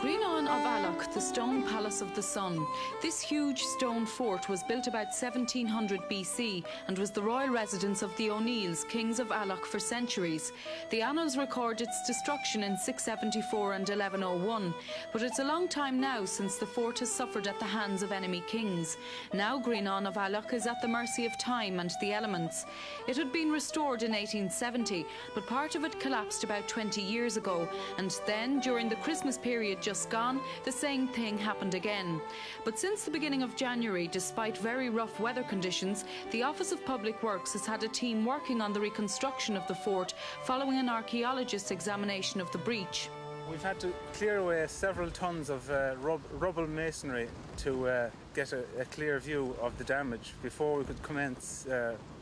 Grianán of Aileach, the stone palace of the sun. This huge stone fort was built about 1700 BC and was the royal residence of the O'Neills, kings of Aileach for centuries. The annals record its destruction in 674 and 1101, but it's a long time now since the fort has suffered at the hands of enemy kings. Now Grianán of Aileach is at the mercy of time and the elements. It had been restored in 1870, but part of it collapsed about 20 years ago, and then during the Christmas period just gone, the same thing happened again. But since the beginning of January, despite very rough weather conditions, the Office of Public Works has had a team working on the reconstruction of the fort following an archaeologist's examination of the breach. We've had to clear away several tons of rubble masonry to get a clear view of the damage before we could commence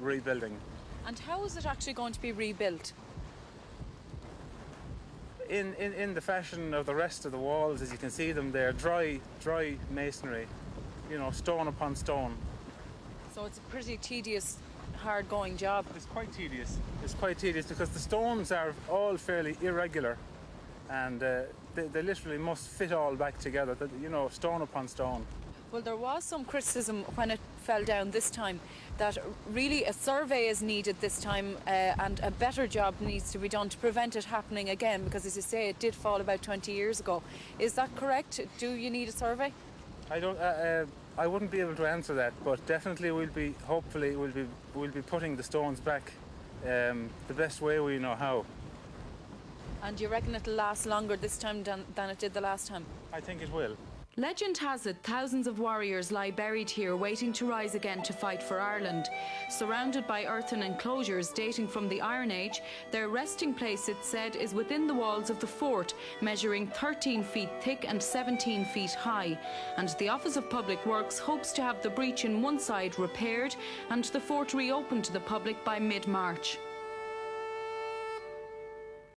rebuilding. And how is it actually going to be rebuilt? In the fashion of the rest of the walls, as you can see them there, dry masonry, you know, stone upon stone. So it's a pretty tedious, hard-going job. It's quite tedious. It's quite tedious because the stones are all fairly irregular, and they literally must fit all back together, you know, stone upon stone. Well, there was some criticism when it fell down this time that really a survey is needed this time and a better job needs to be done to prevent it happening again, because as you say, it did fall about 20 years ago. Is that correct? Do you need a survey? I wouldn't be able to answer that, but definitely we'll be putting the stones back the best way we know how. And do you reckon it'll last longer this time than it did the last time? I think it will. Legend has it thousands of warriors lie buried here waiting to rise again to fight for Ireland. Surrounded by earthen enclosures dating from the Iron Age, their resting place, it's said, is within the walls of the fort, measuring 13 feet thick and 17 feet high. And the Office of Public Works hopes to have the breach in one side repaired and the fort reopened to the public by mid-March.